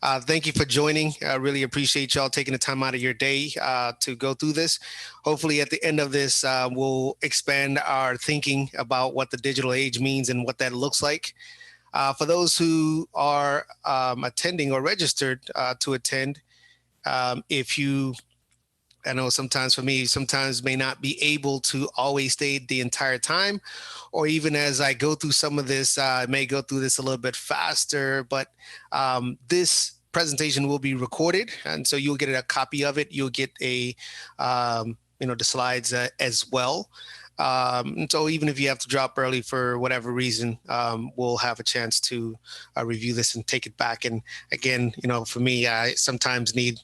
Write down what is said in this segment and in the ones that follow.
always. Thank you for joining. I really appreciate y'all taking the time out of your day to go through this. Hopefully, at the end of this, we'll expand our thinking about what the digital age means and what that looks like. For those who are attending or registered to attend, if you I know sometimes for me, sometimes may not be able to always stay the entire time, or even as I go through some of this, I may go through this a little bit faster, but this presentation will be recorded. And so you'll get a copy of it. You'll get the slides as well. And so even if you have to drop early for whatever reason, we'll have a chance to review this and take it back. And again, for me, I sometimes need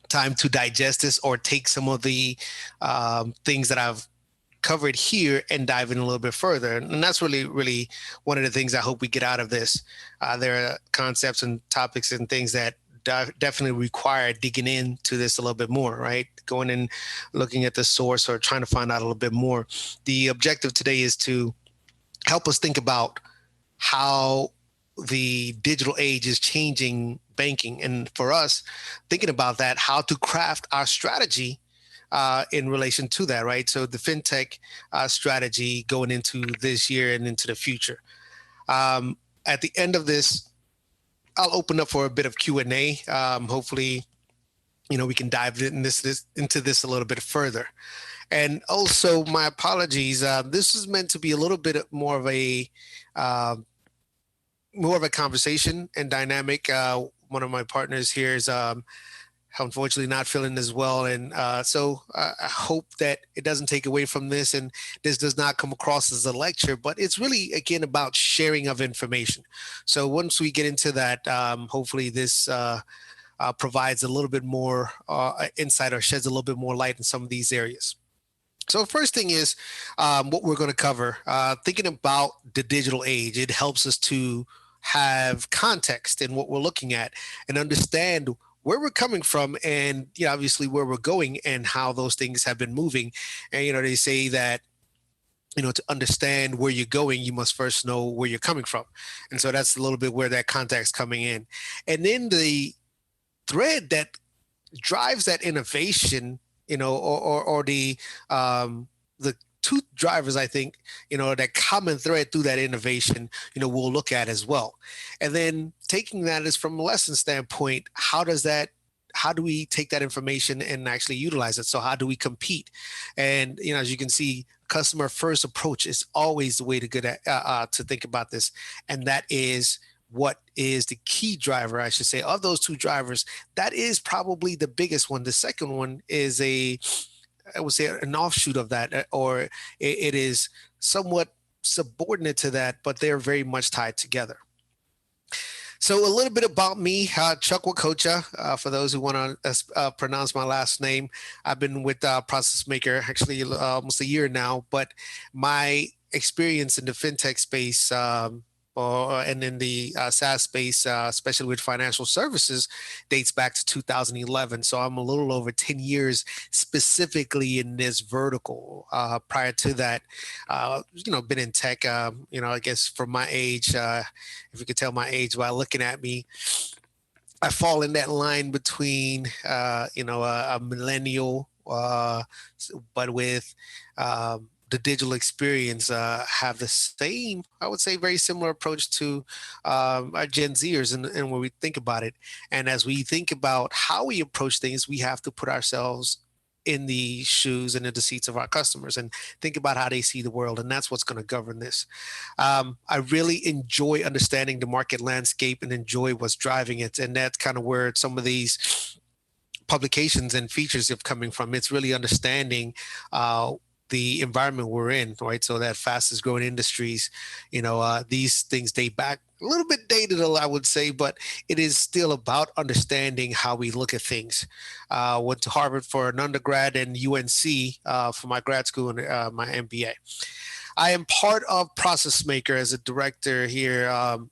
time to digest this or take some of the things that I've covered here and dive in a little bit further. And that's really one of the things I hope we get out of this. There are concepts and topics and things that definitely require digging into this a little bit more, right? Going and looking at the source or trying to find out a little bit more. The objective today is to help us think about how the digital age is changing banking. And for us, thinking about that, how to craft our strategy in relation to that, right? So the FinTech strategy going into this year and into the future. At the end of this, I'll open up for a bit of Q&A. Hopefully, we can dive into this a little bit further. And also, my apologies. This is meant to be a little bit more of a conversation and dynamic. One of my partners here is unfortunately not feeling as well. And so I hope that it doesn't take away from this and this does not come across as a lecture, but it's really, again, about sharing of information. So once we get into that, hopefully this provides a little bit more insight or sheds a little bit more light in some of these areas. So the first thing is what we're going to cover, thinking about the digital age. It helps us to have context in what we're looking at and understand where we're coming from and obviously where we're going and how those things have been moving. And they say that to understand where you're going, you must first know where you're coming from. And so that's a little bit where that context coming in. And then the thread that drives that innovation, or the two drivers, I think, that common thread through that innovation, we'll look at as well. And then taking that as from a lesson standpoint, how do we take that information and actually utilize it? So how do we compete? And, as you can see, customer first approach is always the way to to think about this. And that is what is the key driver, I should say, of those two drivers. That is probably the biggest one. The second one is I would say an offshoot of that, or it is somewhat subordinate to that, but they're very much tied together. So a little bit about me, Chuck Wakocha, for those who want to pronounce my last name. I've been with ProcessMaker actually almost a year now, but my experience in the FinTech space and in the SaaS space, especially with financial services, dates back to 2011. So I'm a little over 10 years specifically in this vertical. Prior to that, been in tech, I guess for my age, if you could tell my age by looking at me, I fall in that line between, a millennial, but with the digital experience, have the same, I would say, very similar approach to our Gen Zers and when we think about it. And as we think about how we approach things, we have to put ourselves in the shoes and in the seats of our customers and think about how they see the world. And that's what's going to govern this. I really enjoy understanding the market landscape and enjoy what's driving it. And that's kind of where some of these publications and features have coming from. It's really understanding the environment we're in, right? So that fastest growing industries, these things date back a little bit dated, I would say, but it is still about understanding how we look at things. Went to Harvard for an undergrad and UNC for my grad school and my MBA. I am part of ProcessMaker as a director here.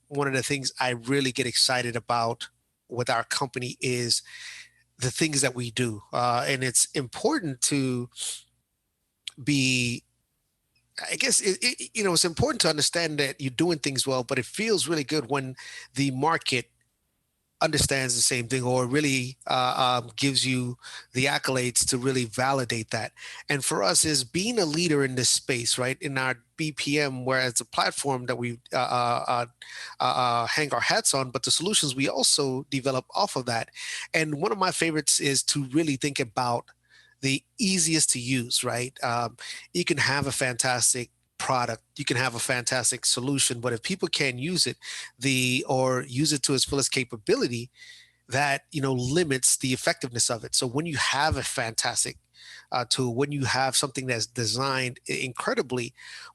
One of the things I really get excited about with our company is the things that we do. And it's important to be, I guess, it's important to understand that you're doing things well, but it feels really good when the market understands the same thing, or really gives you the accolades to really validate that. And for us, is being a leader in this space, right? In our BPM, whereas the platform that we hang our hats on, but the solutions we also develop off of that. And one of my favorites is to really think about the easiest to use, right? You can have a fantastic product, you can have a fantastic solution, but if people can't use it, or use it to its fullest capability, that limits the effectiveness of it. So when you have a fantastic tool, when you have something that's designed incredibly,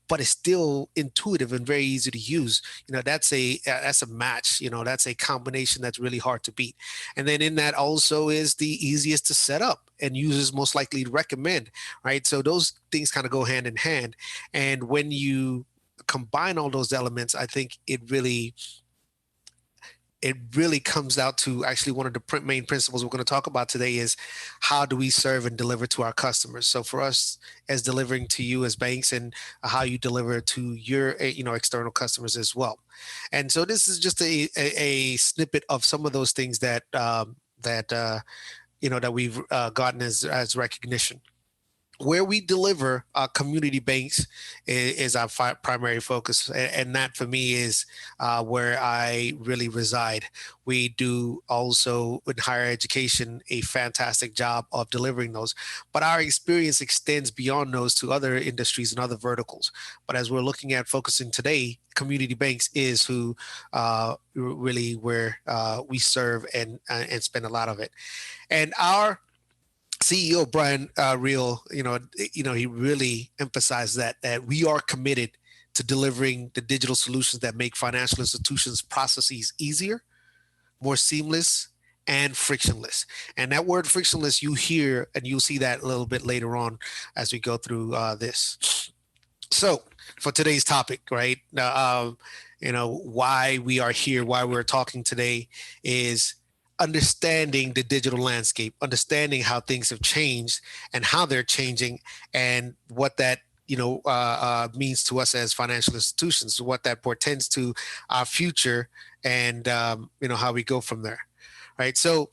but it's still intuitive and very easy to use, that's a match. That's a combination that's really hard to beat. And then in that also is the easiest to set up and users most likely to recommend, right? So those things kind of go hand in hand. And when you combine all those elements, I think it really comes out to actually one of the main principles we're going to talk about today is how do we serve and deliver to our customers. So for us, as delivering to you as banks, and how you deliver to your external customers as well. And so this is just a snippet of some of those things that we've gotten as recognition. Where we deliver community banks is our primary focus, and that for me is where I really reside. We do also in higher education a fantastic job of delivering those, but our experience extends beyond those to other industries and other verticals. But as we're looking at focusing today, community banks is who really where we serve and spend a lot of it. And our CEO Brian Real, he really emphasized that we are committed to delivering the digital solutions that make financial institutions' processes easier, more seamless, and frictionless. And that word frictionless, you hear, and you'll see that a little bit later on as we go through this. So, for today's topic, right? Why we are here, why we're talking today, is understanding the digital landscape, understanding how things have changed and how they're changing, and what that means to us as financial institutions, what that portends to our future, and how we go from there, right? So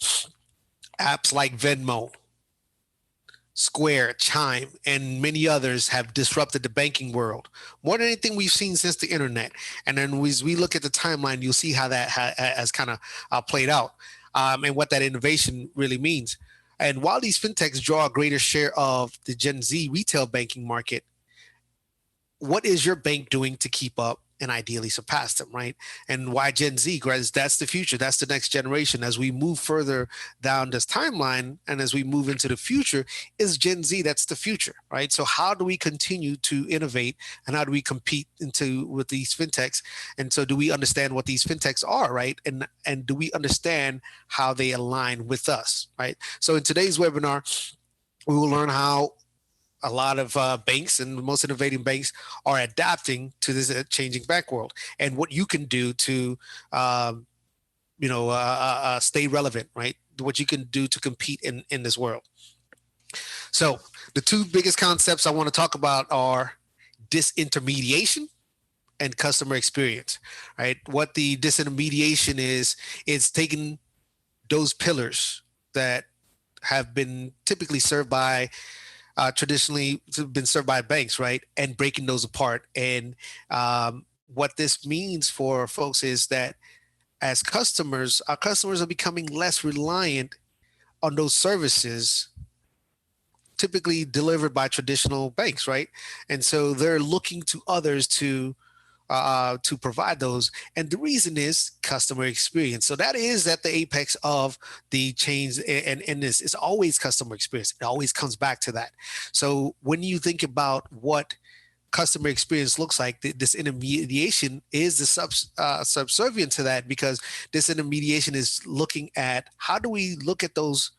apps like Venmo, Square, Chime, and many others have disrupted the banking world more than anything we've seen since the internet. And then as we look at the timeline, you'll see how that has kind of played out, and what that innovation really means. And while these fintechs draw a greater share of the Gen Z retail banking market, what is your bank doing to keep up and ideally surpass them, right? And why Gen Z? Because that's the future. That's the next generation. As we move further down this timeline and as we move into the future, is Gen Z. That's the future, right? So how do we continue to innovate, and how do we compete with these fintechs? And so do we understand what these fintechs are, right? And do we understand how they align with us, right? So in today's webinar, we will learn how a lot of banks and the most innovative banks are adapting to this changing bank world, and what you can do to, stay relevant, right? What you can do to compete in this world. So the two biggest concepts I want to talk about are disintermediation and customer experience, right? What the disintermediation is taking those pillars that have been typically served by traditionally been served by banks, right? And breaking those apart. And what this means for folks is that as customers, our customers are becoming less reliant on those services typically delivered by traditional banks, right? And so they're looking to others to provide those. And the reason is customer experience. So that is at the apex of the change. And this is always customer experience. It always comes back to that. So when you think about what customer experience looks like, this intermediation is the subservient to that, because this intermediation is looking at how do we look at those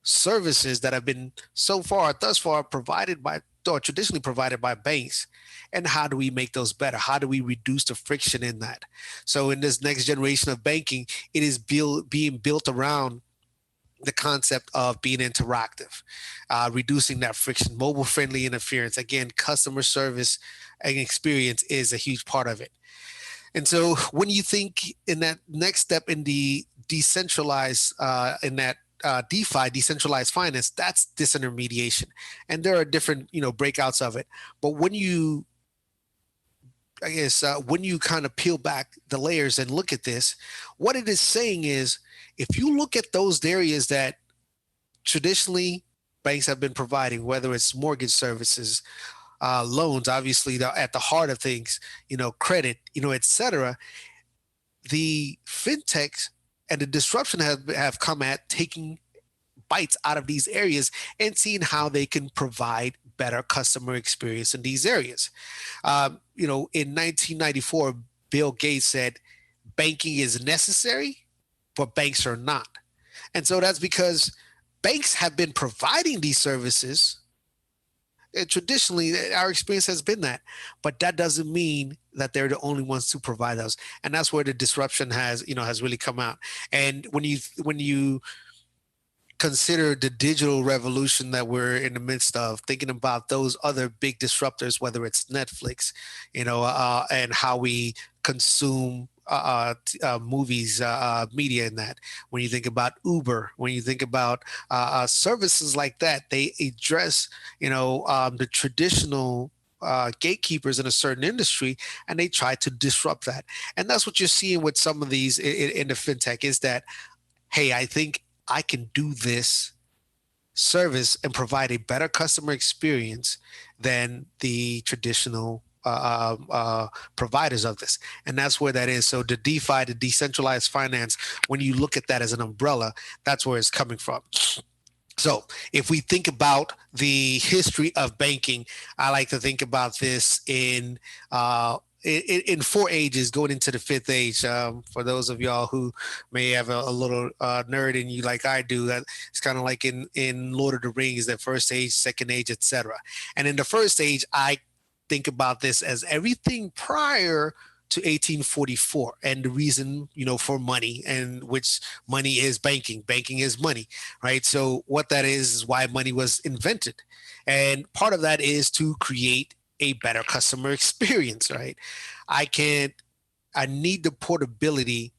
services that have been thus far provided by, or traditionally provided by banks, and how do we make those better? How do we reduce the friction in that? So in this next generation of banking, it is being built around the concept of being interactive, reducing that friction, mobile friendly interference. Again, customer service and experience is a huge part of it. And so when you think in that next step in the decentralized in that DeFi, decentralized finance, that's disintermediation, and there are different breakouts of it. But when you, I guess, when you kind of peel back the layers and look at this, what it is saying is, if you look at those areas that traditionally banks have been providing, whether it's mortgage services, loans, obviously at the heart of things, credit, et cetera, the fintechs and the disruption have come at taking bites out of these areas and seeing how they can provide better customer experience in these areas. In 1994, Bill Gates said, banking is necessary, but banks are not. And so that's because banks have been providing these services. And traditionally, our experience has been that, but that doesn't mean that they're the only ones to provide those. And that's where the disruption has really come out. And when you consider the digital revolution that we're in the midst of, thinking about those other big disruptors, whether it's Netflix, and how we consume movies, media in that. When you think about Uber, when you think about services like that, they address, the traditional gatekeepers in a certain industry, and they try to disrupt that. And that's what you're seeing with some of these in the fintech is that, hey, I think I can do this service and provide a better customer experience than the traditional providers of this. And that's where that is. So the DeFi, the decentralized finance, when you look at that as an umbrella, that's where it's coming from. So if we think about the history of banking, I like to think about this in 4 ages, going into the 5th age. For those of y'all who may have a little nerd in you like I do, that it's kind of like in Lord of the Rings, the first age, second age, etc. And in the first age, I think about this as everything prior to 1844, and the reason for money, and which money is banking. Banking is money, right? So what that is why money was invented, and part of that is to create a better customer experience, right? I need the portability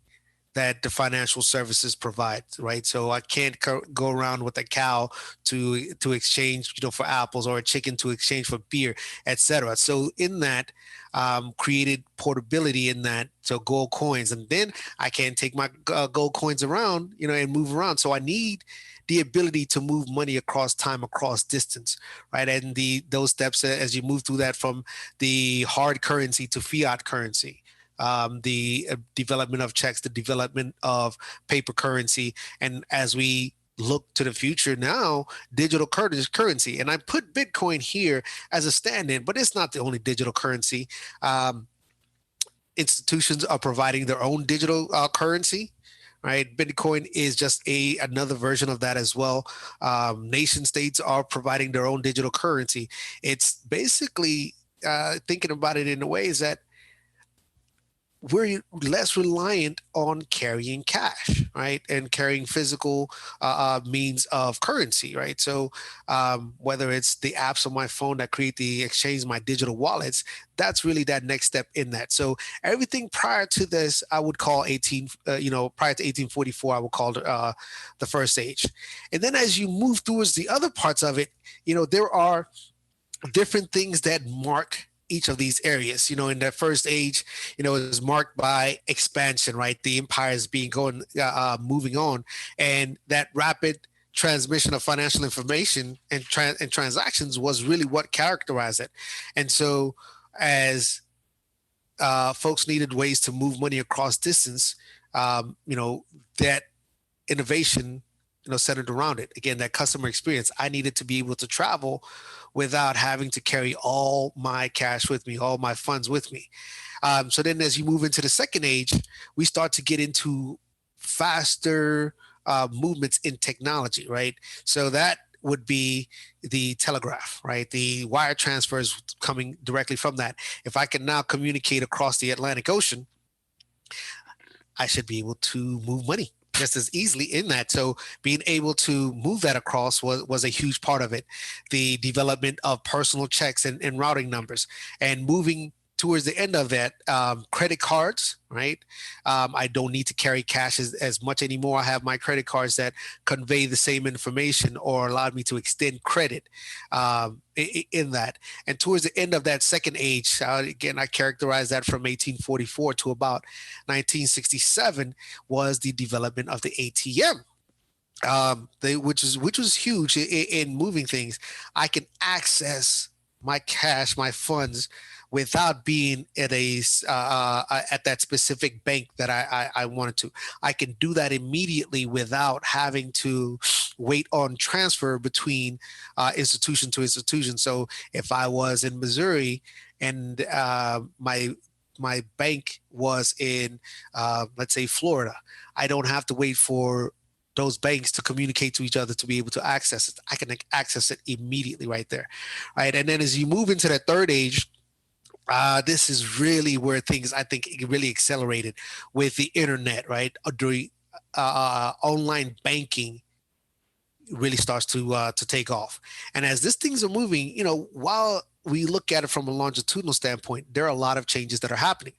that the financial services provide, right? So I can't go around with a cow to exchange, for apples, or a chicken to exchange for beer, etc. So in that, created portability in that, so gold coins, and then I can take my gold coins around, and move around. So I need the ability to move money across time, across distance, right? And those steps as you move through that from the hard currency to fiat currency, the development of checks, the development of paper currency, and as we look to the future now, digital currency. And I put Bitcoin here as a stand-in, but it's not the only digital currency. Institutions are providing their own digital currency, right? Bitcoin is just another version of that as well. Nation states are providing their own digital currency. It's basically thinking about it in a way is that we're less reliant on carrying cash, right? And carrying physical means of currency, right? So whether it's the apps on my phone that create the exchange, my digital wallets, that's really that next step in that. So everything prior to this, I would call prior to 1844, I would call the first age. And then as you move towards the other parts of it, there are different things that mark each of these areas. In that first age, is marked by expansion, right? The empires moving on, and that rapid transmission of financial information and transactions was really what characterized it. And so as folks needed ways to move money across distance, that innovation centered around it. Again, that customer experience. I needed to be able to travel without having to carry all my cash with me, all my funds with me. So then as you move into the second age, we start to get into faster movements in technology, right? So that would be the telegraph, right? The wire transfers coming directly from that. If I can now communicate across the Atlantic Ocean, I should be able to move money just as easily in that. So being able to move that across was a huge part of it. The development of personal checks and routing numbers, and moving towards the end of that, credit cards, right? I don't need to carry cash as much anymore. I have my credit cards that convey the same information or allow me to extend credit in that. And towards the end of that second age, again, I characterize that from 1844 to about 1967 was the development of the ATM. Which was huge in moving things. I can access my cash, my funds, without being at that specific bank that I wanted to. I can do that immediately without having to wait on transfer between institution to institution. So if I was in Missouri and my bank was in, let's say, Florida, I don't have to wait for those banks to communicate to each other to be able to access it. I can access it immediately right there, right? And then as you move into that third age, this is really where things, I think, really accelerated with the internet, right? During online banking really starts to take off. And as these things are moving, while we look at it from a longitudinal standpoint, there are a lot of changes that are happening.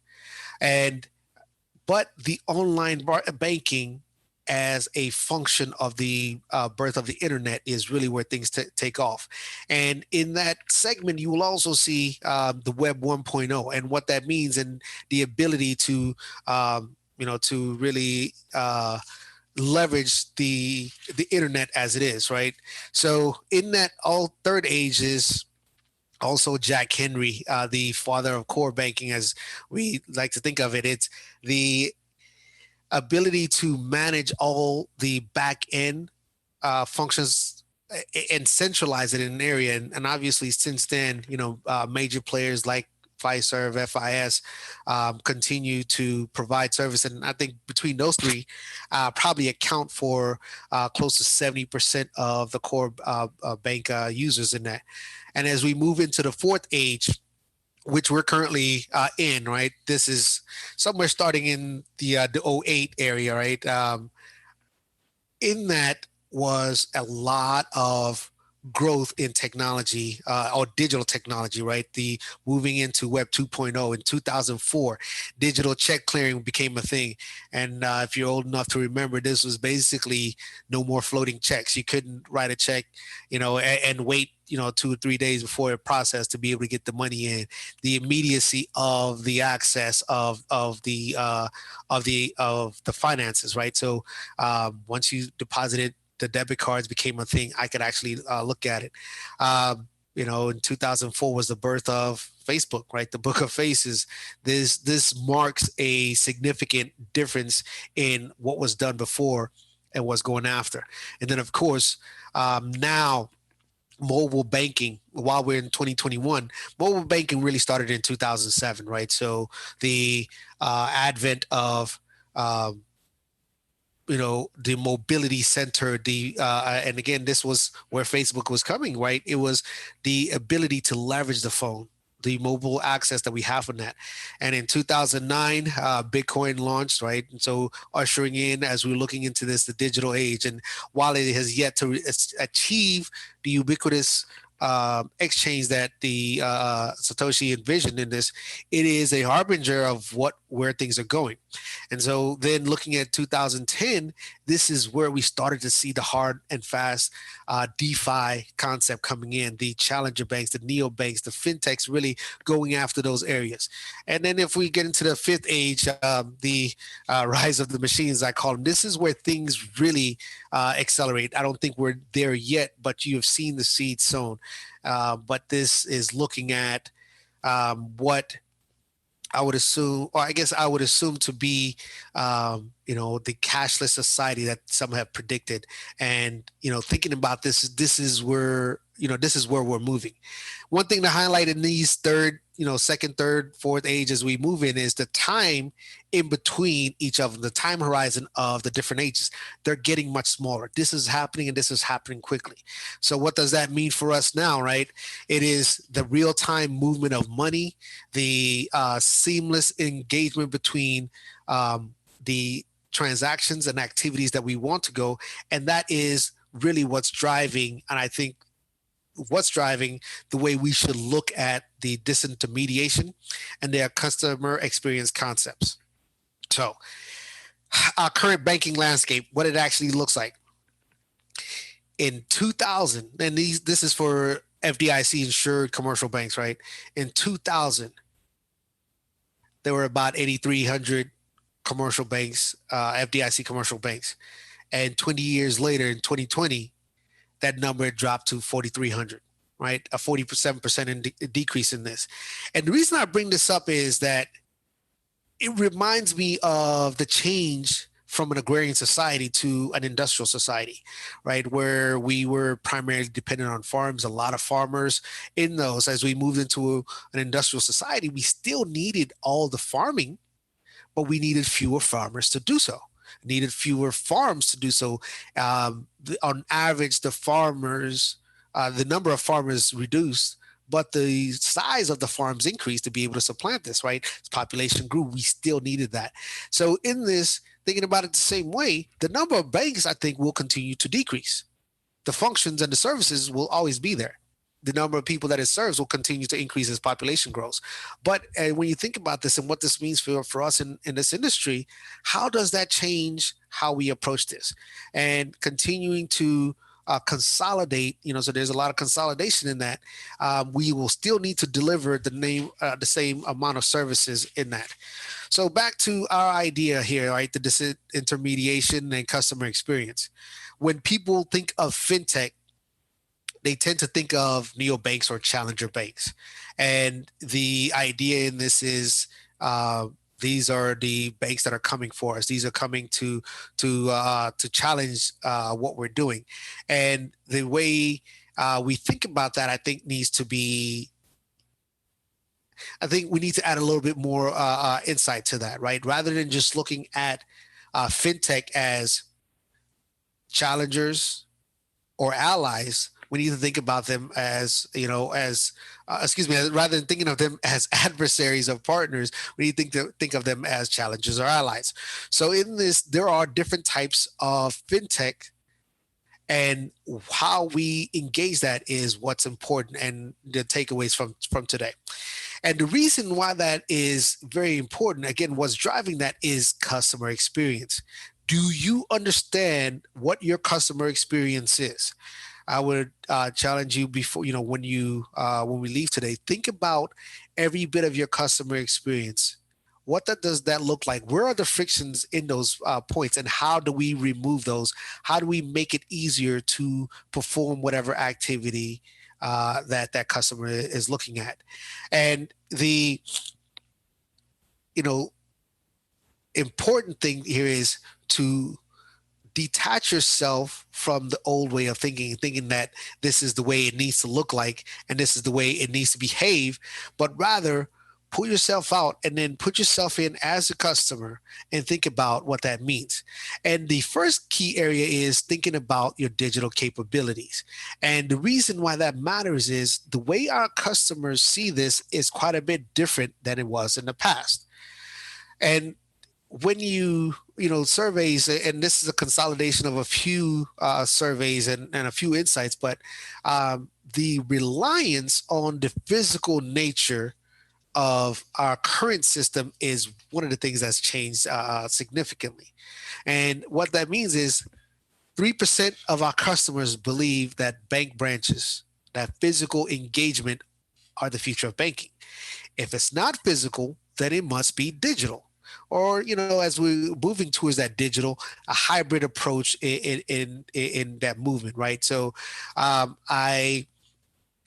But the online banking as a function of the birth of the internet is really where things take off. And in that segment, you will also see the Web 1.0 and what that means, and the ability to, to really leverage the internet as it is, right? So in that all third age is also Jack Henry, the father of core banking, as we like to think of it. It's the ability to manage all the back end functions and centralize it in an area. And obviously, since then, major players like Fiserv, FIS continue to provide service. And I think between those three, probably account for close to 70% of the core bank users in that. And as we move into the fourth age, which we're currently in, right? This is somewhere starting in the 08 area, right? In that was a lot of growth in technology or digital technology, right? The moving into Web 2.0 in 2004, digital check clearing became a thing. And if you're old enough to remember, this was basically no more floating checks. You couldn't write a check, and wait 2 or 3 days before it processed to be able to get the money in. The immediacy of the access of the finances, right? So once you deposited, the debit cards became a thing. I could actually look at it. In 2004 was the birth of Facebook, right? The Book of Faces. This marks a significant difference in what was done before and what's going after. And then, of course, now mobile banking, while we're in 2021, mobile banking really started in 2007, right? So the advent of the mobility center, and again, this was where Facebook was coming, right? It was the ability to leverage the phone, the mobile access that we have on that. And in 2009, Bitcoin launched, right? And so ushering in, as we're looking into this, the digital age. And while it has yet to achieve the ubiquitous exchange that the Satoshi envisioned in this, it is a harbinger of where things are going. And so then looking at 2010, this is where we started to see the hard and fast DeFi concept coming in, the challenger banks, the neo banks, the fintechs really going after those areas. And then if we get into the fifth age, the rise of the machines, I call them, this is where things really accelerate. I don't think we're there yet, but you have seen the seed sown. But this is looking at what I would assume, or I guess I would assume to be, the cashless society that some have predicted. And, thinking about this is where we're moving. One thing to highlight in these second, third, fourth age as we move in is the time in between each of them, the time horizon of the different ages. They're getting much smaller. This is happening, and this is happening quickly. So what does that mean for us now, right? It is the real-time movement of money, the seamless engagement between the transactions and activities that we want to go. And that is really what's driving, and I think what's driving the way we should look at the disintermediation and their customer experience concepts. So, our current banking landscape, what it actually looks like in 2000, and this is for FDIC insured commercial banks, right? In 2000, there were about 8,300 commercial banks, FDIC commercial banks, and 20 years later, in 2020, that number dropped to 4,300, right? A 47% decrease in this. And the reason I bring this up is that it reminds me of the change from an agrarian society to an industrial society, right? Where we were primarily dependent on farms, a lot of farmers in those. As we moved into an industrial society, we still needed all the farming, but we needed fewer farmers to do so, needed fewer farms to do so. On average, the number of farmers reduced, but the size of the farms increased to be able to supplant this, right? As population grew, we still needed that. So in this, thinking about it the same way, the number of banks, I think, will continue to decrease. The functions and the services will always be there. The number of people that it serves will continue to increase as population grows. But when you think about this and what this means for us in this industry, how does that change how we approach this? And continuing to consolidate, so there's a lot of consolidation in that. We will still need to deliver the same amount of services in that. So back to our idea here, right? The disintermediation and customer experience. When people think of FinTech, they tend to think of neobanks or challenger banks. And the idea in this is these are the banks that are coming for us. These are coming to challenge what we're doing. And the way we think about that, I think we need to add a little bit more insight to that, right? Rather than just looking at FinTech as challengers or allies, we need to think about them as, rather than thinking of them as adversaries or partners, we need to think of them as challengers or allies. So in this, there are different types of FinTech, and how we engage that is what's important and the takeaways from today. And the reason why that is very important, again, what's driving that is customer experience. Do you understand what your customer experience is? I would challenge you before, when we leave today, think about every bit of your customer experience. What does that look like? Where are the frictions in those points, and how do we remove those? How do we make it easier to perform whatever activity that customer is looking at? And the important thing here is to detach yourself from the old way of thinking that this is the way it needs to look like and this is the way it needs to behave, but rather pull yourself out and then put yourself in as a customer and think about what that means. And the first key area is thinking about your digital capabilities. And the reason why that matters is the way our customers see this is quite a bit different than it was in the past. And when surveys, and this is a consolidation of a few surveys and a few insights, but the reliance on the physical nature of our current system is one of the things that's changed significantly. And what that means is 3% of our customers believe that bank branches, that physical engagement, are the future of banking. If it's not physical, then it must be digital. Or, as we're moving towards that digital, a hybrid approach in that movement, right? So I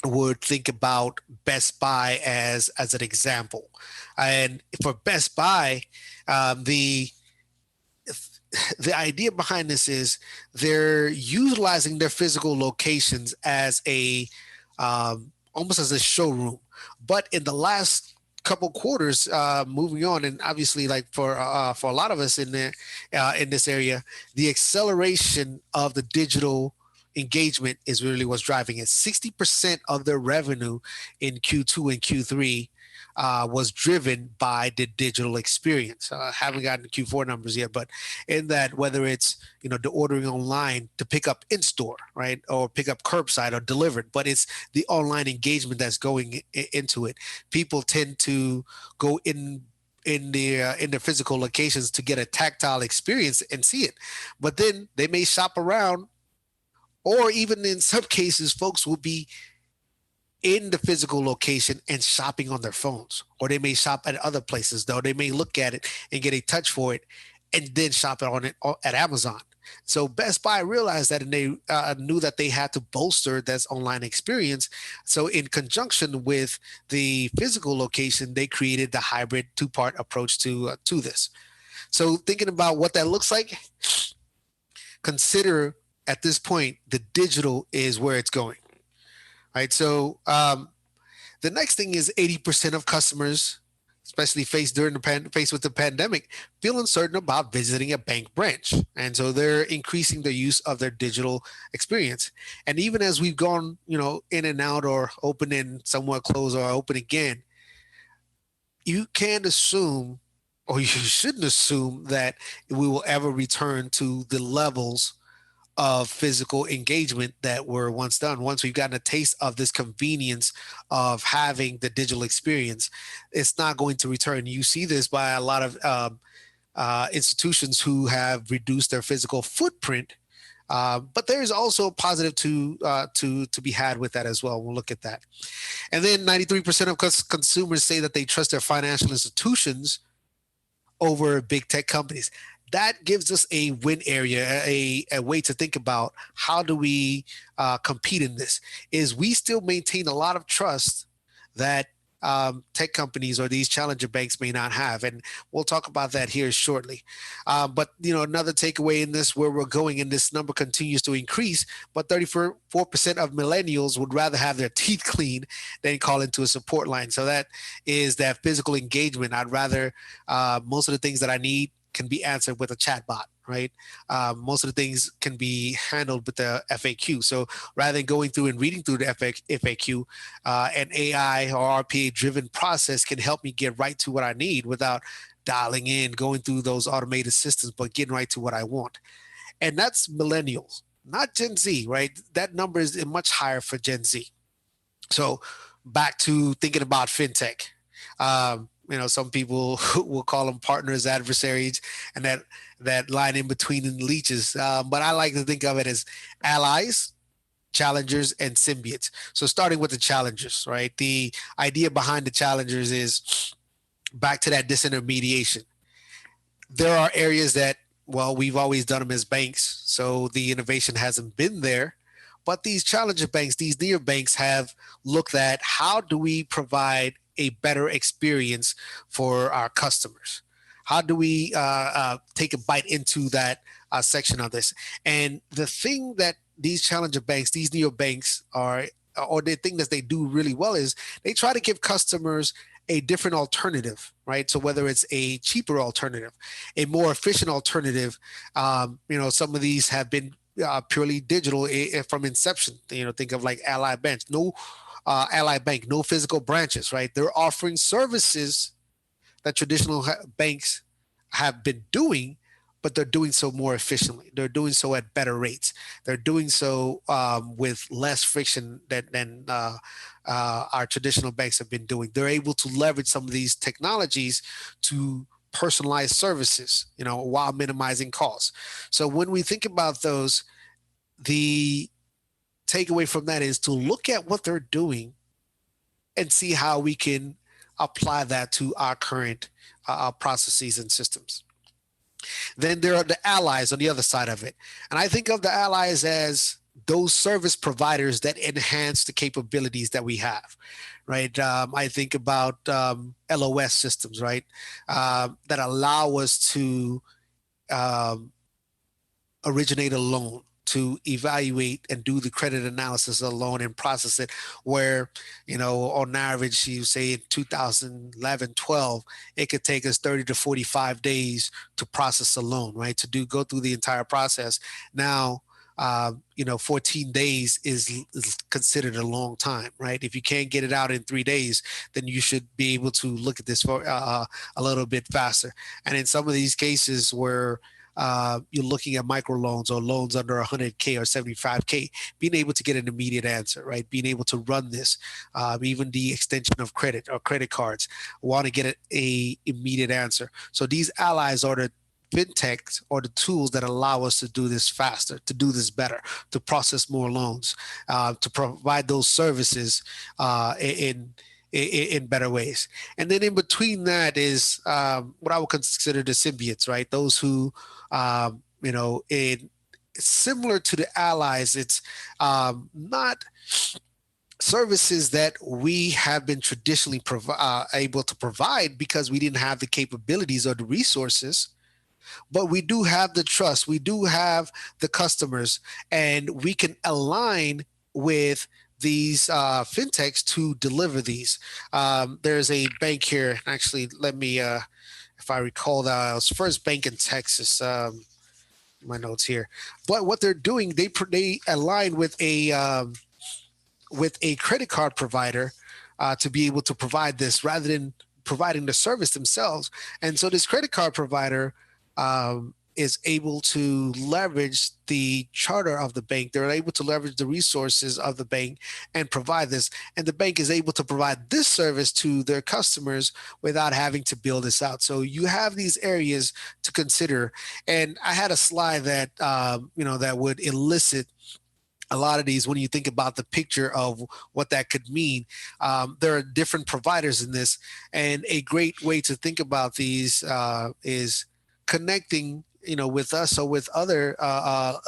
would think about Best Buy as an example. And for Best Buy, the idea behind this is they're utilizing their physical locations as almost as a showroom. But in the last couple quarters, moving on, and obviously, like for a lot of us in this area, the acceleration of the digital engagement is really what's driving it. 60% of their revenue in Q2 and Q3 was driven by the digital experience. Haven't gotten the Q4 numbers yet, but in that, whether it's the ordering online to pick up in store, right, or pick up curbside or delivered, but it's the online engagement that's going into it. People tend to go in the physical locations to get a tactile experience and see it, but then they may shop around, or even in some cases, folks will be in the physical location and shopping on their phones, or they may shop at other places. Though they may look at it and get a touch for it, and then shop on it at Amazon. So Best Buy realized that, and they knew that they had to bolster this online experience. So in conjunction with the physical location, they created the hybrid two-part approach to this. So thinking about what that looks like, consider at this point the digital is where it's going. Right. So the next thing is 80% of customers, especially faced with the pandemic, feel uncertain about visiting a bank branch, and so they're increasing the use of their digital experience. And even as we've gone, in and out, or open and somewhat close or open again, you can't assume, or you shouldn't assume, that we will ever return to the levels of physical engagement that were once done. Once we've gotten a taste of this convenience of having the digital experience, it's not going to return. You see this by a lot of institutions who have reduced their physical footprint, but there's also a positive to be had with that as well. We'll look at that. And then 93% of consumers say that they trust their financial institutions over big tech companies. That gives us a win area, a way to think about how do we compete in this. Is we still maintain a lot of trust that tech companies or these challenger banks may not have, and we'll talk about that here shortly. But another takeaway in this, where we're going, and this number continues to increase, but 34% of millennials would rather have their teeth cleaned than call into a support line. So that is that physical engagement. I'd rather most of the things that I need can be answered with a chatbot, right? Most of the things can be handled with the FAQ. So rather than going through and reading through the FAQ, an AI or RPA-driven process can help me get right to what I need without dialing in, going through those automated systems, but getting right to what I want. And that's millennials, not Gen Z, right? That number is much higher for Gen Z. So back to thinking about FinTech. Some people will call them partners, adversaries, and that line in between in leeches. But I like to think of it as allies, challengers, and symbiotes. So starting with the challengers, right? The idea behind the challengers is back to that disintermediation. There are areas that, well, we've always done them as banks, so the innovation hasn't been there. But these challenger banks, these neobanks, have looked at how do we provide a better experience for our customers? How do we take a bite into that section of this? And the thing that these challenger banks, these neobanks or the thing that they do really well, is they try to give customers a different alternative, right? So whether it's a cheaper alternative, a more efficient alternative, some of these have been purely digital from inception. Think of like Ally Bank, no physical branches, right? They're offering services that traditional banks have been doing, but they're doing so more efficiently. They're doing so at better rates. They're doing so with less friction than our traditional banks have been doing. They're able to leverage some of these technologies to personalize services, while minimizing costs. So when we think about those, the takeaway from that is to look at what they're doing and see how we can apply that to our current processes and systems. Then there are the allies on the other side of it. And I think of the allies as those service providers that enhance the capabilities that we have, right? I think about LOS systems, right? That allow us to originate a loan, to evaluate and do the credit analysis of the loan and process it, where, on average, you say in 2011, 12, it could take us 30 to 45 days to process a loan, right? Go through the entire process. Now, 14 days is considered a long time, right? If you can't get it out in 3 days, then you should be able to look at this for a little bit faster. And in some of these cases where you're looking at microloans or loans under 100K or 75K, being able to get an immediate answer, right? Being able to run this, even the extension of credit or credit cards, want to get a immediate answer. So these allies are the fintechs or the tools that allow us to do this faster, to do this better, to process more loans, to provide those services in better ways. And then in between that is what I would consider the symbiotes, right? Those who, in similar to the allies, it's not services that we have been traditionally able to provide because we didn't have the capabilities or the resources, but we do have the trust, we do have the customers, and we can align with these fintechs to deliver these. There's a bank here. Actually, let me, if I recall, that it was First Bank in Texas. My notes here, but what they're doing, they align with a credit card provider to be able to provide this rather than providing the service themselves. And so this credit card provider is able to leverage the charter of the bank. They're able to leverage the resources of the bank and provide this. And the bank is able to provide this service to their customers without having to build this out. So you have these areas to consider. And I had a slide that, that would elicit a lot of these when you think about the picture of what that could mean. There are different providers in this, and a great way to think about these is connecting with us or with other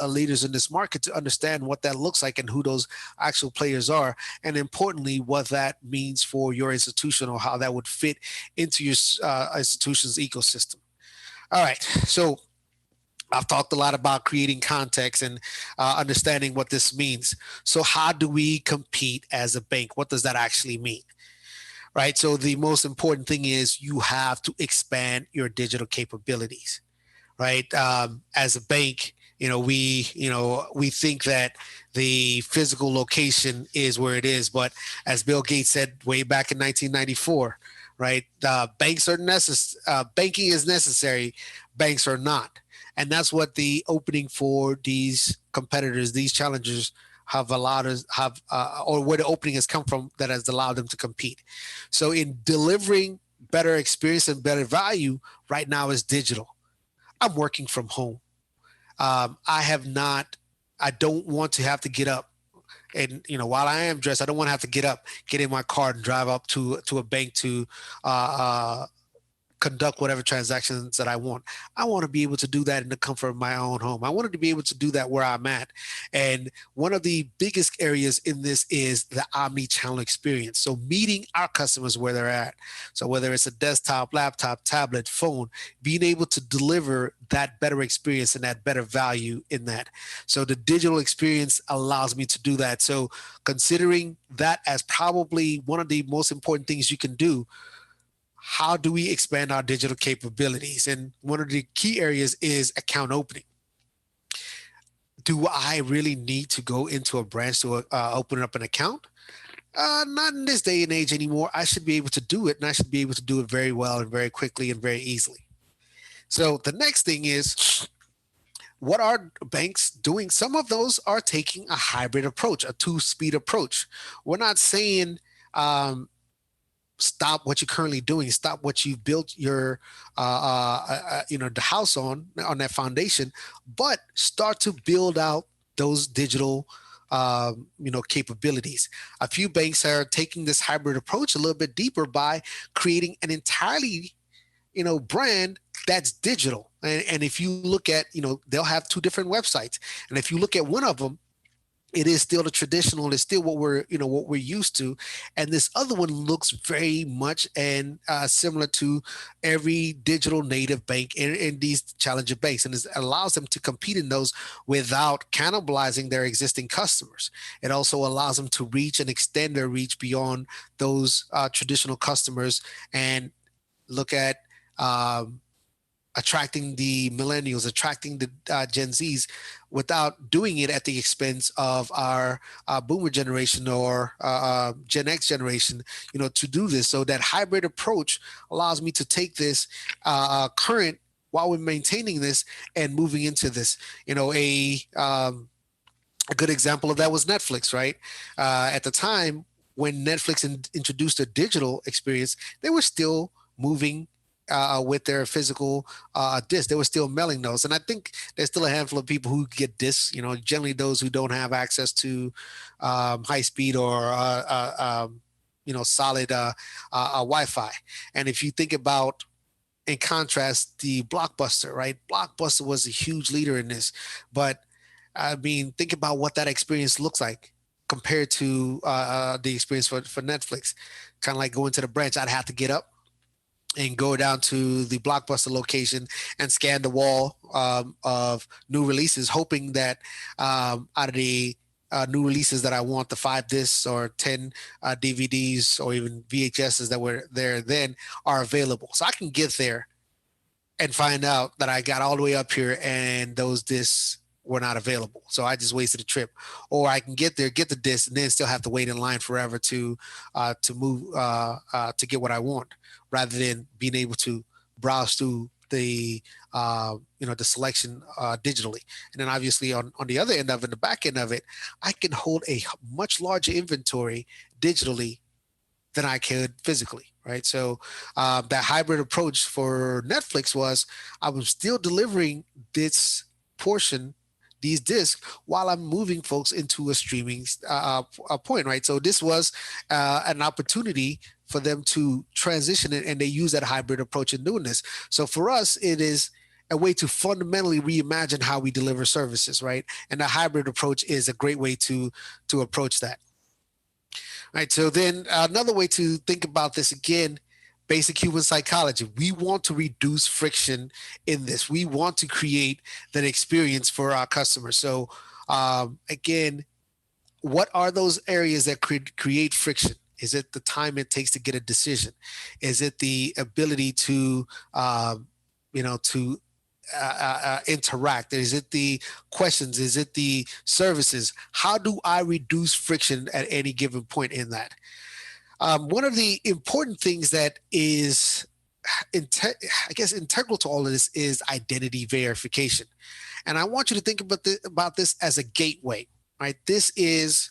leaders in this market to understand what that looks like and who those actual players are, and importantly what that means for your institution or how that would fit into your institution's ecosystem. All right, so I've talked a lot about creating context and understanding what this means. So how do we compete as a bank? What does that actually mean? Right. So the most important thing is you have to expand your digital capabilities. Right. As a bank, we think that the physical location is where it is, but as Bill Gates said way back in 1994, right, banking is necessary, banks are not. And that's what the opening for these competitors, these challengers, have allowed us or where the opening has come from that has allowed them to compete. So in delivering better experience and better value right now is digital. I'm working from home. I don't want to have to get up. And while I am dressed, I don't want to have to get up, get in my car, and drive up to a bank to conduct whatever transactions that I want. I want to be able to do that in the comfort of my own home. I wanted to be able to do that where I'm at. And one of the biggest areas in this is the omni-channel experience. So meeting our customers where they're at. So whether it's a desktop, laptop, tablet, phone, being able to deliver that better experience and that better value in that. So the digital experience allows me to do that. So considering that as probably one of the most important things you can do, how do we expand our digital capabilities? And one of the key areas is account opening. Do I really need to go into a branch to open up an account? Not in this day and age anymore. I should be able to do it, and I should be able to do it very well and very quickly and very easily. So the next thing is, what are banks doing? Some of those are taking a hybrid approach, a two-speed approach. We're not saying stop what you're currently doing, stop what you've built your the house on that foundation, but start to build out those digital capabilities. A few banks are taking this hybrid approach a little bit deeper by creating an entirely brand that's digital. And if you look at, they'll have two different websites, and if you look at one of them, it is still the traditional. It's still what we're used to, and this other one looks very much and similar to every digital native bank in these challenger banks, and it allows them to compete in those without cannibalizing their existing customers. It also allows them to reach and extend their reach beyond those traditional customers and look at attracting the millennials, attracting the Gen Zs, without doing it at the expense of our boomer generation or Gen X generation, to do this. So that hybrid approach allows me to take this current while we're maintaining this and moving into this. A good example of that was Netflix, right? At the time when Netflix introduced a digital experience, they were still moving with their physical disc. They were still mailing those, and I think there's still a handful of people who get discs. Generally those who don't have access to high speed or solid Wi-Fi. And if you think about, in contrast, the Blockbuster, right? Blockbuster was a huge leader in this, but I mean, think about what that experience looks like compared to the experience for Netflix. Kind of like going to the branch, I'd have to get up and go down to the Blockbuster location and scan the wall of new releases, hoping that out of the new releases that I want, the 5 discs or 10 DVDs or even VHSs that were there then are available. So I can get there and find out that I got all the way up here and those discs were not available. So I just wasted a trip. Or I can get there, get the disc, and then still have to wait in line forever to move to get what I want, rather than being able to browse through the the selection digitally. And then obviously on the other end of it, the back end of it, I can hold a much larger inventory digitally than I could physically, right? So that hybrid approach for Netflix was, I was still delivering this portion, these discs, while I'm moving folks into a streaming point, right? So this was an opportunity for them to transition it, and they use that hybrid approach in doing this. So for us, it is a way to fundamentally reimagine how we deliver services, right? And the hybrid approach is a great way to approach that. Right. So then another way to think about this, again, basic human psychology. We want to reduce friction in this. We want to create that experience for our customers. So again, what are those areas that create friction? Is it the time it takes to get a decision? Is it the ability to to interact? Is it the questions? Is it the services? How do I reduce friction at any given point in that? One of the important things that is, I guess, integral to all of this is identity verification. And I want you to think about this as a gateway, right? This is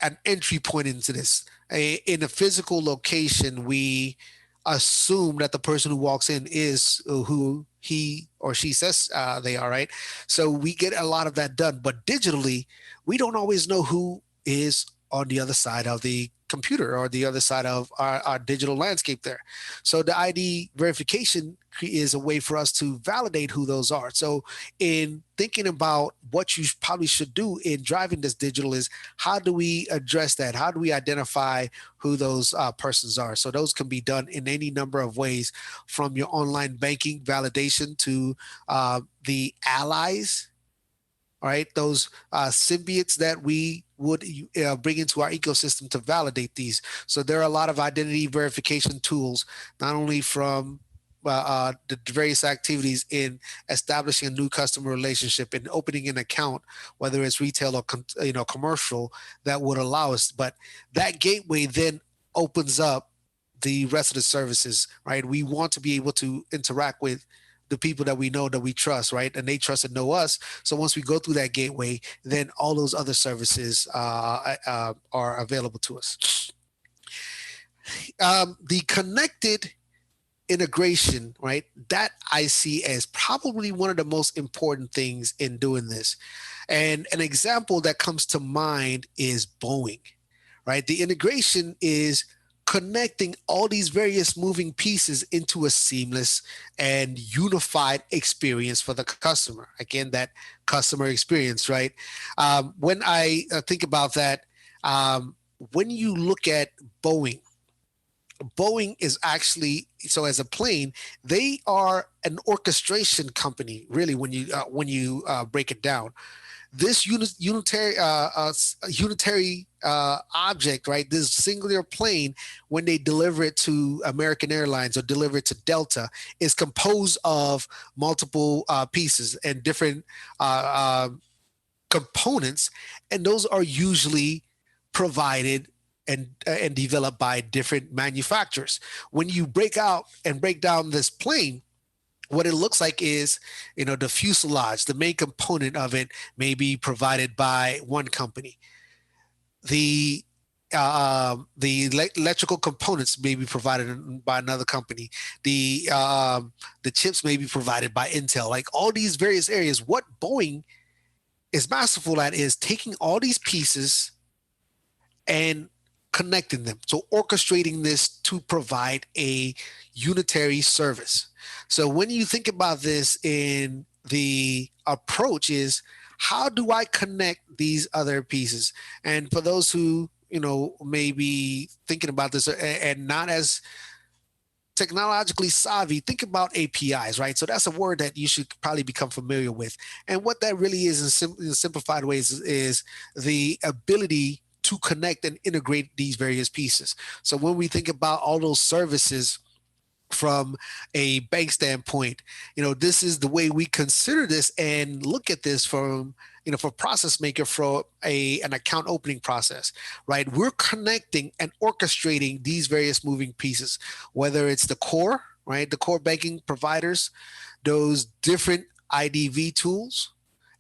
an entry point into this. In a physical location, we assume that the person who walks in is who he or she says they are, right? So we get a lot of that done. But digitally, we don't always know who is on the other side of the computer or the other side of our digital landscape there. So the ID verification is a way for us to validate who those are. So in thinking about what you probably should do in driving this digital is, how do we address that? How do we identify who those persons are? So those can be done in any number of ways, from your online banking validation to the allies, all right, those symbiotes that we would bring into our ecosystem to validate these. So there are a lot of identity verification tools, not only from the various activities in establishing a new customer relationship and opening an account, whether it's retail or commercial, that would allow us. But that gateway then opens up the rest of the services, right? We want to be able to interact with the people that we know, that we trust, right? And they trust and know us. So once we go through that gateway, then all those other services are available to us. The connected integration, right? That I see as probably one of the most important things in doing this. And an example that comes to mind is Boeing, right? The integration is connecting all these various moving pieces into a seamless and unified experience for the customer. Again, that customer experience, right? When I think about that, when you look at Boeing is actually, so as a plane, they are an orchestration company, really, when you break it down. This unitary object, right? This singular plane, when they deliver it to American Airlines or deliver it to Delta, is composed of multiple pieces and different components, and those are usually provided and developed by different manufacturers. When you break down this plane, what it looks like is, the fuselage, the main component of it, may be provided by one company. The electrical components may be provided by another company. The chips may be provided by Intel. Like all these various areas, what Boeing is masterful at is taking all these pieces and connecting them. So orchestrating this to provide a unitary service. So when you think about this, in the approach is, how do I connect these other pieces? And for those who, may be thinking about this and not as technologically savvy, think about APIs, right? So that's a word that you should probably become familiar with. And what that really is in simplified ways is the ability to connect and integrate these various pieces. So when we think about all those services from a bank standpoint, this is the way we consider this and look at this from, for ProcessMaker, for an account opening process, right? We're connecting and orchestrating these various moving pieces, whether it's the core, right? The core banking providers, those different IDV tools,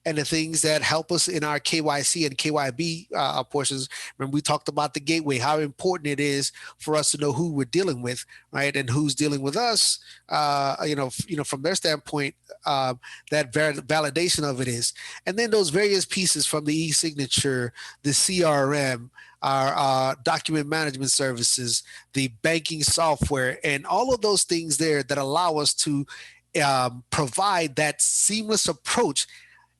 and the things that help us in our KYC and KYB portions. Remember, we talked about the gateway, how important it is for us to know who we're dealing with, right, and who's dealing with us. From their standpoint, that validation of it is, and then those various pieces from the e-signature, the CRM, our document management services, the banking software, and all of those things there that allow us to provide that seamless approach.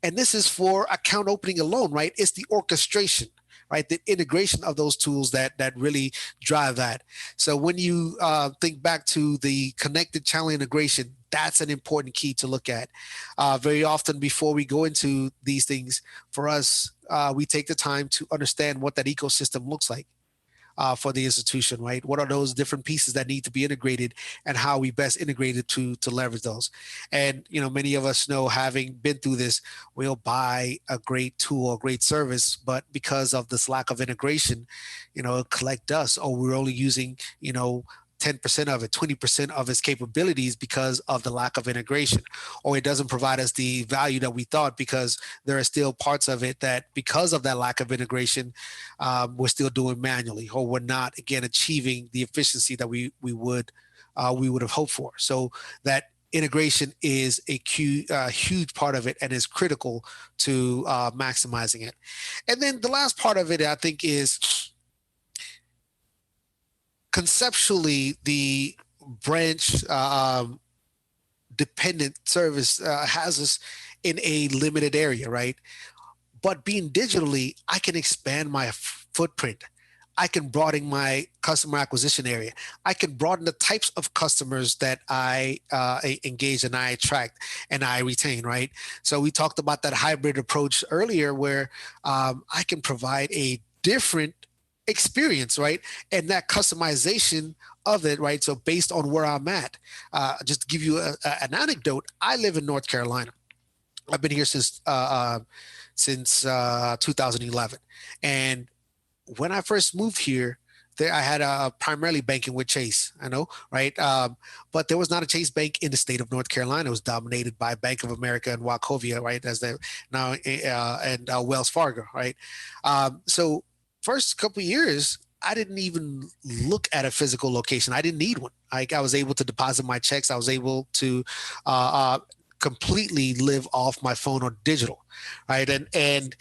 And this is for account opening alone, right? It's the orchestration, right? The integration of those tools that really drive that. So when you think back to the connected channel integration, that's an important key to look at. Very often before we go into these things, for us, we take the time to understand what that ecosystem looks like. For the institution, right? What are those different pieces that need to be integrated, and how we best integrate it to leverage those? And many of us know, having been through this, we'll buy a great tool or great service, but because of this lack of integration, it'll collect dust, or we're only using 10% of it, 20% of its capabilities because of the lack of integration, or it doesn't provide us the value that we thought, because there are still parts of it that, because of that lack of integration, we're still doing manually, or we're not, again, achieving the efficiency that we would have hoped for. So that integration is a huge part of it, and is critical to maximizing it. And then the last part of it, I think, is conceptually, the branch dependent service has us in a limited area, right? But being digitally, I can expand my footprint. I can broaden my customer acquisition area. I can broaden the types of customers that I engage and I attract and I retain, right? So we talked about that hybrid approach earlier, where I can provide a different experience, right? And that customization of it, right? So based on where I'm at, just to give you an anecdote, I live in North Carolina. I've been here since 2011, and when I first moved here, there I had primarily banking with Chase. I know, right? But there was not a Chase Bank in the state of North Carolina. It was dominated by Bank of America and Wachovia, right? As they now, and Wells Fargo, right? So first couple of years, I didn't even look at a physical location. I didn't need one. I was able to deposit my checks. I was able to completely live off my phone or digital, right? And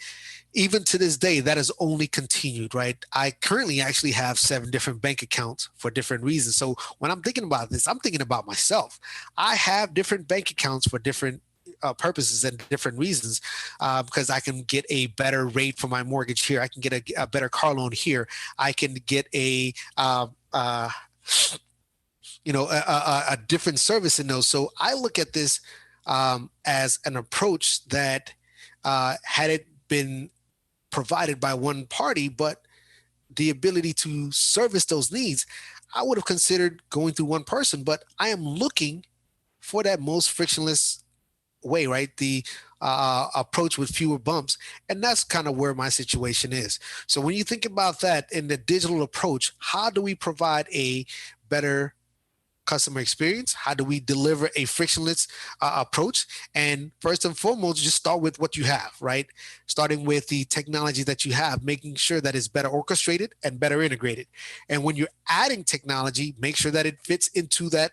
even to this day, that has only continued, right? I currently actually have 7 different bank accounts for different reasons. So when I'm thinking about this, I'm thinking about myself. I have different bank accounts for different purposes and different reasons, because I can get a better rate for my mortgage here. I can get a better car loan here. I can get a different service in those. So I look at this as an approach that, had it been provided by one party, but the ability to service those needs, I would have considered going through one person. But I am looking for that most frictionless way, right? The approach with fewer bumps. And that's kind of where my situation is. So when you think about that in the digital approach, how do we provide a better customer experience? How do we deliver a frictionless approach? And first and foremost, just start with what you have, right? Starting with the technology that you have, making sure that it's better orchestrated and better integrated. And when you're adding technology, make sure that it fits into that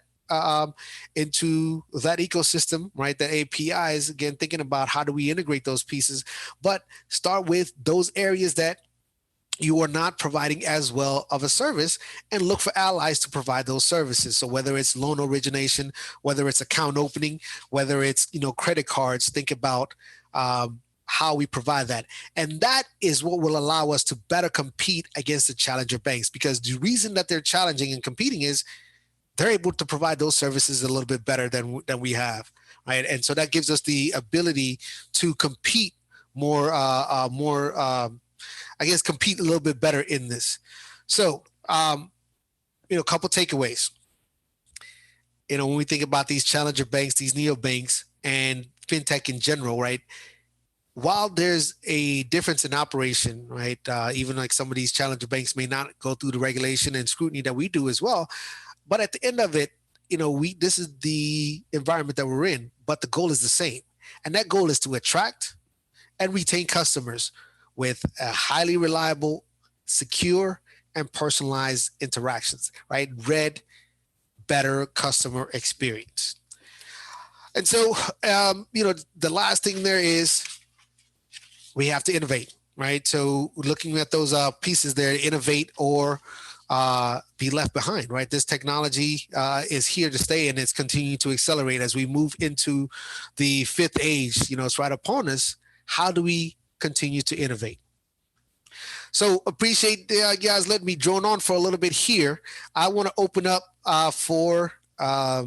ecosystem, right? The APIs, again, thinking about how do we integrate those pieces, but start with those areas that you are not providing as well of a service, and look for allies to provide those services. So whether it's loan origination, whether it's account opening, whether it's credit cards, think about how we provide that. And that is what will allow us to better compete against the challenger banks, because the reason that they're challenging and competing is they're able to provide those services a little bit better than we have, right? And so that gives us the ability to compete compete a little bit better in this. So, a couple takeaways. When we think about these challenger banks, these neobanks, and fintech in general, right? While there's a difference in operation, right? Even like some of these challenger banks may not go through the regulation and scrutiny that we do as well. But at the end of it, this is the environment that we're in, but the goal is the same. And that goal is to attract and retain customers with a highly reliable, secure, and personalized interactions, right? Better customer experience. And so, the last thing there is we have to innovate, right? So looking at those pieces there, innovate or be left behind, right? This technology is here to stay, and it's continuing to accelerate as we move into the fifth age. It's right upon us. How do we continue to innovate? So appreciate guys letting me drone on for a little bit here. I want to open up for a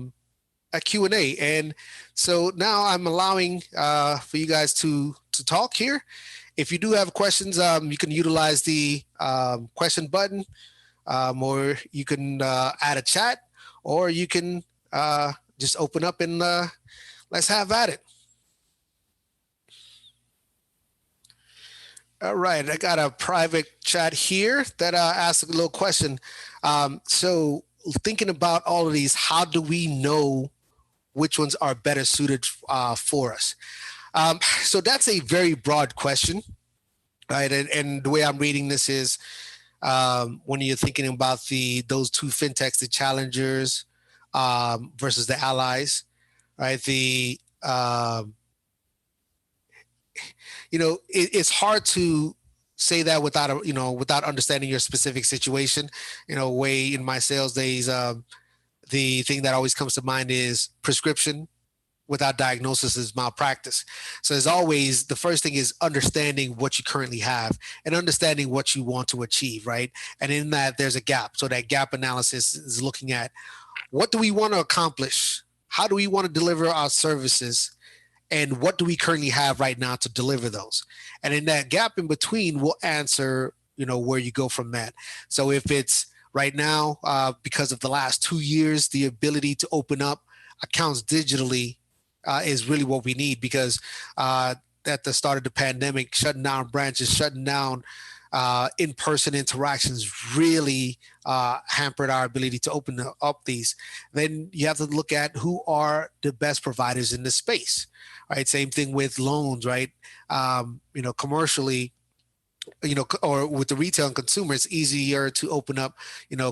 Q&A. And so now I'm allowing for you guys to talk here. If you do have questions, you can utilize the question button, or you can add a chat, or you can just open up and let's have at it. All right, I got a private chat here that asks a little question. So thinking about all of these, how do we know which ones are better suited for us? So that's a very broad question, right? And the way I'm reading this is when you're thinking about those two fintechs, the challengers versus the allies, right? It's hard to say that without understanding your specific situation. Way in my sales days, the thing that always comes to mind is prescription without diagnosis is malpractice. So as always, the first thing is understanding what you currently have and understanding what you want to achieve, right? And in that, there's a gap. So that gap analysis is looking at what do we want to accomplish? How do we want to deliver our services? And what do we currently have right now to deliver those? And in that gap in between, we'll answer, where you go from that. So if it's right now, because of the last 2 years, the ability to open up accounts digitally is really what we need, because at the start of the pandemic, shutting down branches, shutting down in-person interactions really hampered our ability to open up these. Then you have to look at who are the best providers in this space, right? Same thing with loans, right? Commercially, or with the retail and consumer, it's easier to open up,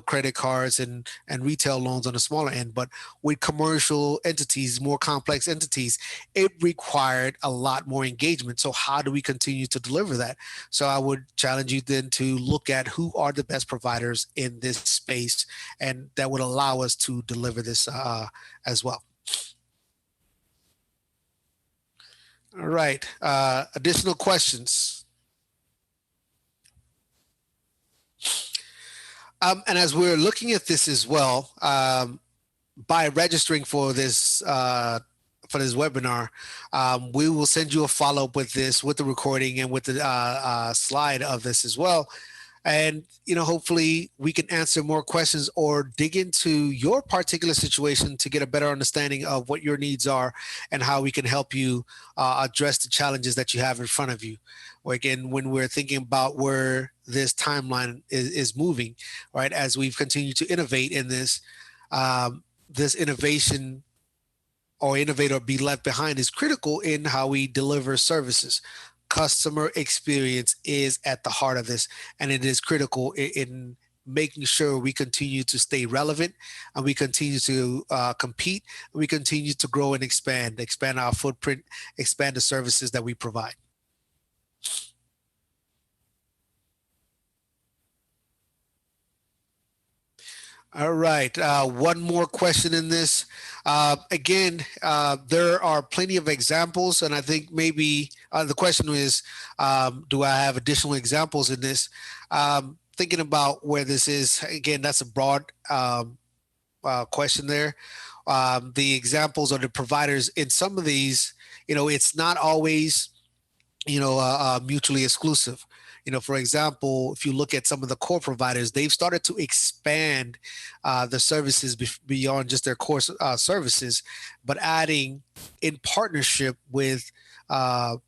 credit cards and retail loans on the smaller end. But with commercial entities, more complex entities, it required a lot more engagement. So how do we continue to deliver that? So I would challenge you then to look at who are the best providers in this space, and that would allow us to deliver this as well. All right. Additional questions? And as we're looking at this as well, by registering for this webinar. We will send you a follow-up with this, with the recording and with the slide of this as well. And hopefully we can answer more questions or dig into your particular situation to get a better understanding of what your needs are and how we can help you address the challenges that you have in front of you. Or again, when we're thinking about where this timeline is moving, right, as we've continued to innovate in this, this innovation or innovate or be left behind is critical in how we deliver services. Customer experience is at the heart of this, and it is critical in making sure we continue to stay relevant and we continue to compete, and we continue to grow and expand our footprint, expand the services that we provide. All right. One more question in this. Again, there are plenty of examples, and I think maybe the question is, do I have additional examples in this? Thinking about where this is, again, that's a broad question there. The examples or the providers in some of these, it's not always, mutually exclusive. For example, if you look at some of the core providers, they've started to expand the services beyond just their core services, but adding in partnership with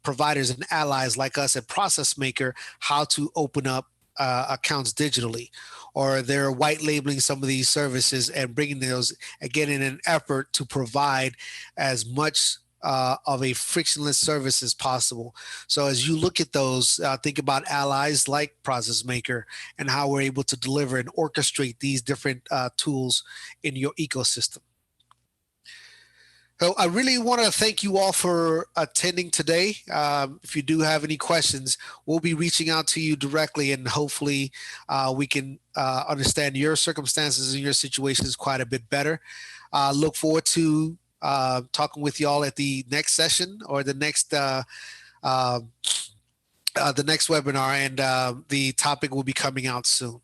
providers and allies like us at ProcessMaker, how to open up accounts digitally, or they're white labeling some of these services and bringing those again in an effort to provide as much of a frictionless service as possible. So as you look at those, think about allies like ProcessMaker and how we're able to deliver and orchestrate these different tools in your ecosystem. So I really want to thank you all for attending today. If you do have any questions, we'll be reaching out to you directly, and hopefully we can understand your circumstances and your situations quite a bit better. Look forward to talking with y'all at the next session or the next webinar, and the topic will be coming out soon.